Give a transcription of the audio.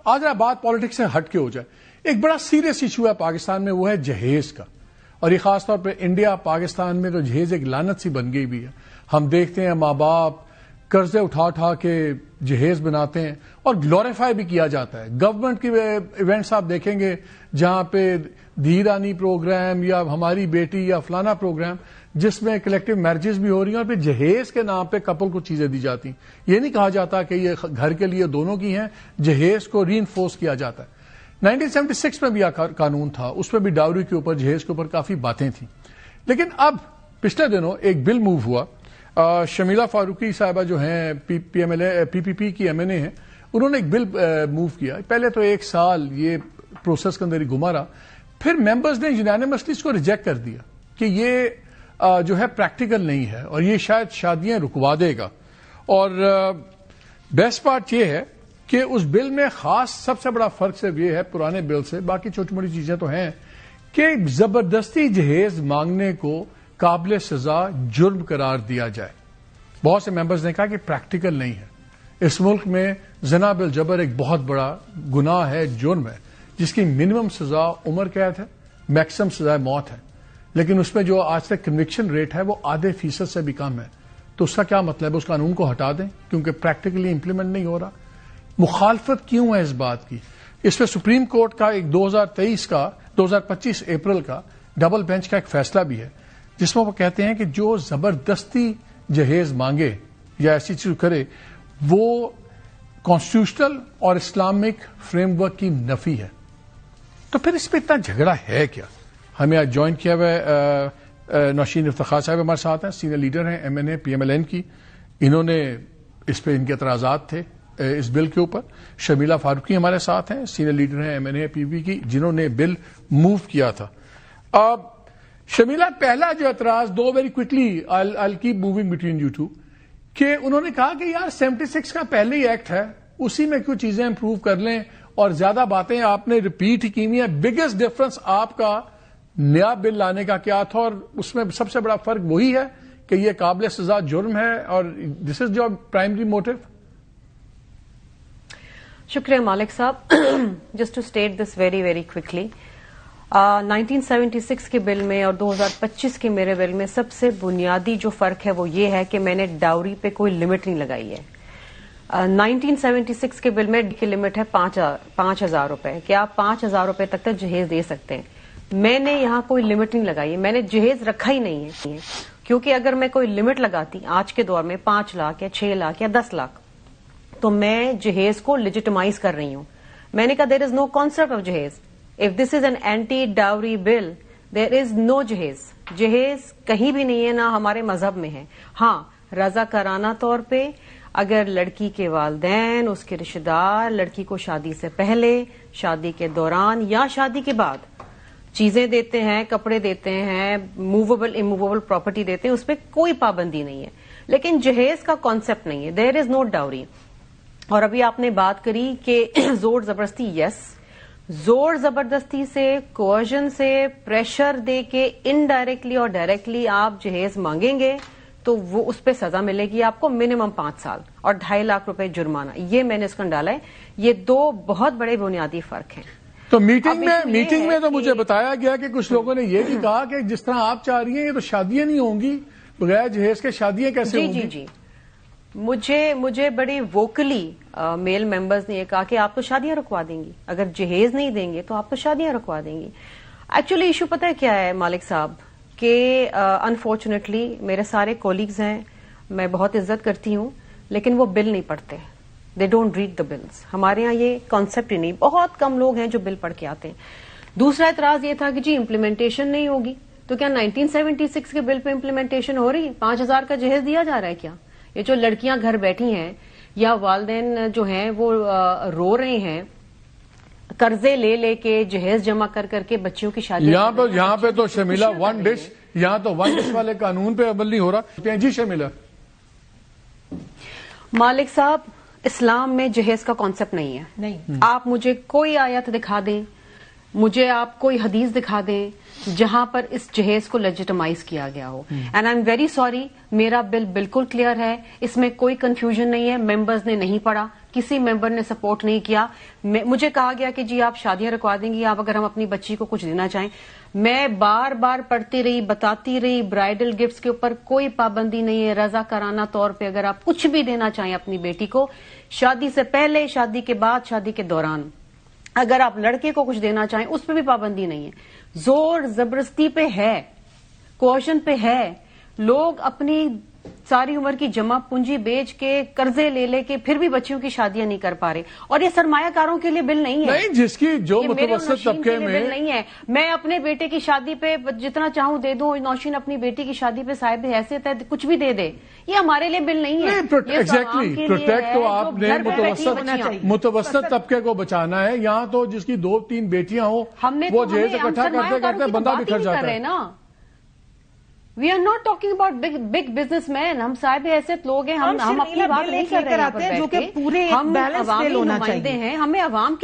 آج ذرا بات پالیٹکس سے ہٹ کے ہو جائے. ایک بڑا سیریس ایشو ہے پاکستان میں، وہ ہے جہیز کا، اور یہ خاص طور پہ انڈیا پاکستان میں تو جہیز ایک لعنت سی بن گئی بھی ہے. ہم دیکھتے ہیں ماں باپ قرضے اٹھا اٹھا کے جہیز بناتے ہیں اور گلوریفائی بھی کیا جاتا ہے. گورنمنٹ کی ایونٹس آپ دیکھیں گے جہاں پہ دھی رانی پروگرام یا ہماری بیٹی یا فلانا پروگرام جس میں کلیکٹو میرجز بھی ہو رہی ہیں اور پھر جہیز کے نام پہ کپل کو چیزیں دی جاتی ہیں. یہ نہیں کہا جاتا کہ یہ گھر کے لیے دونوں کی ہیں، جہیز کو ری انفورس کیا جاتا ہے. 1976 میں بھی قانون تھا، اس میں بھی ڈاوری کے اوپر جہیز کے اوپر کافی باتیں تھیں. لیکن اب پچھلے دنوں ایک بل موو ہوا. شمیلہ فاروقی صاحبہ جو ہیں پی پی کی ایم این اے ہیں، انہوں نے ایک بل موو کیا. پہلے تو ایک سال یہ پروسیس کے اندر ہی گما رہا، پھر ممبرز نے یونانیمسلی اس کو ریجیکٹ کر دیا کہ یہ جو ہے پریکٹیکل نہیں ہے اور یہ شاید شادیاں رکوا دے گا. اور بیسٹ پارٹ یہ ہے کہ اس بل میں خاص سب سے بڑا فرق صرف یہ ہے پرانے بل سے، باقی چھوٹی موٹی چیزیں تو ہیں، کہ زبردستی جہیز مانگنے کو قابل سزا جرم قرار دیا جائے. بہت سے ممبرز نے کہا کہ پریکٹیکل نہیں ہے. اس ملک میں زنا بالجبر ایک بہت بڑا گناہ ہے، جرم ہے، جس کی منیمم سزا عمر قید ہے، میکسیمم سزا موت ہے. لیکن اس میں جو آج تک کنوکشن ریٹ ہے وہ ½ سے بھی کم ہے. تو اس کا کیا مطلب ہے؟ اس قانون کو ہٹا دیں کیونکہ پریکٹیکلی امپلیمنٹ نہیں ہو رہا. مخالفت کیوں ہے اس بات کی؟ اس پہ سپریم کورٹ کا ایک 2025 اپریل کا ڈبل بینچ کا ایک فیصلہ بھی ہے جس میں وہ کہتے ہیں کہ جو زبردستی جہیز مانگے یا ایسی چیز کرے وہ کانسٹیٹیوشنل اور اسلامک فریم ورک کی نفی ہے. تو پھر اس پہ اتنا جھگڑا ہے کیا؟ ہمیں آج جوائن کیا ہوا ہے نوشین افتخار صاحب ہمارے ساتھ ہیں، سینئر لیڈر ہیں ایم این اے پی ایم ایل این کی. انہوں نے اس پہ ان کے اعتراضات تھے اس بل کے اوپر. شمیلہ فاروقی ہمارے ساتھ ہیں، سینئر لیڈر ہیں M N a P be کی، جنہوں نے بل موو کیا تھا. اب شمیلہ پہلا جو اعتراض very quickly I keep moving between you two, کہ انہوں نے کہا کہ یار 76 کا پہلے ہی ایکٹ ہے، اسی میں کچھ چیزیں امپروو کر لیں اور زیادہ باتیں آپ نے ریپیٹ ہی کی ہوئی ہیں. بگیسٹ ڈفرنس آپ کا نیا بل لانے کا کیا تھا؟ اور اس میں سب سے بڑا فرق وہی ہے کہ یہ قابل سزا جرم ہے اور this is your primary motto. شکریہ مالک صاحب. Just to state this very very quickly, 1976 کے بل میں اور 2025 کے میرے بل میں سب سے بنیادی جو فرق ہے وہ یہ ہے کہ میں نے ڈاوری پہ کوئی لمٹ نہیں لگائی ہے. 1976 کے بل میں کی لمٹ ہے 5,000 روپے کہ آپ 5,000 روپے تک جہیز دے سکتے ہیں. میں نے یہاں کوئی لمٹ نہیں لگائی ہے، میں نے جہیز رکھا ہی نہیں ہے، کیونکہ اگر میں کوئی لمٹ لگاتی آج کے دور میں 5 لاکھ یا 6 لاکھ یا 10 لاکھ تو میں جہیز کو لیجیٹمائز کر رہی ہوں. میں نے کہا there is no concept of جہیز. If this is an anti dowry bill there is no جہیز. جہیز کہیں بھی نہیں ہے، نہ ہمارے مذہب میں ہے. ہاں، رضاکارانہ طور پہ اگر لڑکی کے والدین، اس کے رشتے دار لڑکی کو شادی سے پہلے، شادی کے دوران یا شادی کے بعد چیزیں دیتے ہیں، کپڑے دیتے ہیں، موویبل اموویبل پراپرٹی دیتے ہیں، اس پہ کوئی پابندی نہیں ہے. لیکن جہیز کا کانسیپٹ نہیں ہے. دیر از نو ڈاوری. اور ابھی آپ نے بات کری کہ زور زبردستی، یس، زور زبردستی سے، کوئرژن سے، پریشر دے کے انڈائریکٹلی اور ڈائریکٹلی آپ جہیز مانگیں گے تو وہ اس پہ سزا ملے گی آپ کو منیمم 5 سال اور 2.5 لاکھ روپے جرمانہ. یہ میں نے اس کو ڈالا ہے. یہ 2 بہت بڑے بنیادی فرق ہیں. تو میٹنگ میں تو مجھے بتایا گیا کہ کچھ لوگوں نے یہ بھی کہا کہ جس طرح آپ چاہ رہی ہیں یہ تو شادیاں نہیں ہوں گی، بغیر جہیز کے شادیاں کیسے ہوں گی؟ جی مجھے بڑی ووکلی میل ممبرز نے یہ کہا کہ آپ تو شادیاں رکوا دیں گی، اگر جہیز نہیں دیں گے تو آپ تو شادیاں رکوا دیں گی. ایکچولی ایشو پتہ ہے کیا ہے مالک صاحب، کہ انفارچونیٹلی میرے سارے کولیگز ہیں، میں بہت عزت کرتی ہوں، لیکن وہ بل نہیں پڑھتے. They don't read the bills. ہمارے ہاں یہ کانسیپٹ ہی نہیں. بہت کم لوگ ہیں جو بل پڑھ کے آتے ہیں. دوسرا اعتراض یہ تھا کہ جی امپلیمنٹیشن نہیں ہوگی. تو کیا 1976 کے بل پہ امپلیمنٹیشن ہو رہی ہے؟ 5,000 کا جہیز دیا جا رہا ہے کیا؟ یہ جو لڑکیاں گھر بیٹھی ہیں یا والدین جو ہیں وہ رو رہے ہیں قرضے لے کے جہیز جمع کر کے بچیوں کی شادی. یہاں پہ تو شمیلہ ون ڈش والے قانون پہ عمل نہیں ہو رہا. جی شمیلہ. مالک صاحب، اسلام میں جہیز کا کانسیپٹ نہیں ہے. نہیں، آپ مجھے کوئی آیت دکھا دیں، مجھے آپ کوئی حدیث دکھا دیں جہاں پر اس جہیز کو لیجیٹمائز کیا گیا ہو. And I am very sorry, میرا بل بالکل کلیئر ہے، اس میں کوئی کنفیوژن نہیں ہے. ممبرز نے نہیں پڑھا، کسی ممبر نے سپورٹ نہیں کیا. مجھے کہا گیا کہ جی آپ شادیاں رکوا دیں گی آپ اگر ہم اپنی بچی کو کچھ دینا چاہیں. میں بار بار پڑھتی رہی, بتاتی رہی, برائڈل گفٹس کے اوپر کوئی پابندی نہیں ہے. رضاکارانہ طور پہ اگر آپ کچھ بھی دینا چاہیں اپنی بیٹی کو, شادی سے پہلے, شادی کے بعد, شادی کے دوران, اگر آپ لڑکے کو کچھ دینا چاہیں اس پہ بھی پابندی نہیں ہے. زور زبردستی پہ ہے, کوشن پہ ہے. لوگ اپنی ساری عمر کی جمع پونجی بیچ کے, قرضے لے لے کے پھر بھی بچیوں کی شادیاں نہیں کر پا رہے. اور یہ سرمایہ کاروں کے لیے بل نہیں ہے, نہیں جس کی جو متوسط طبقے میں بل نہیں ہے. میں اپنے بیٹے کی شادی پہ جتنا چاہوں دے دوں. نوشین اپنی بیٹی کی شادی پہ صاحب حیثیت ہے کچھ بھی دے دے, یہ ہمارے لیے بل نہیں ہے. ایگزیکٹلی پروٹیکٹ تو آپ نے متوسط طبقے کو بچانا ہے. یہاں تو جس کی 2-3 بیٹیاں ہوں وہ جہیز اکٹھا کرتے کرتے بندہ بکھر جاتا ہے. We are not talking about big businessman. ہم صاحب حیثیت لوگ ہیں, ہم اپنی بات نہیں کر رہے ہیں, جو کہ پورے عوامی نمائندے ہیں. ہمیں عوام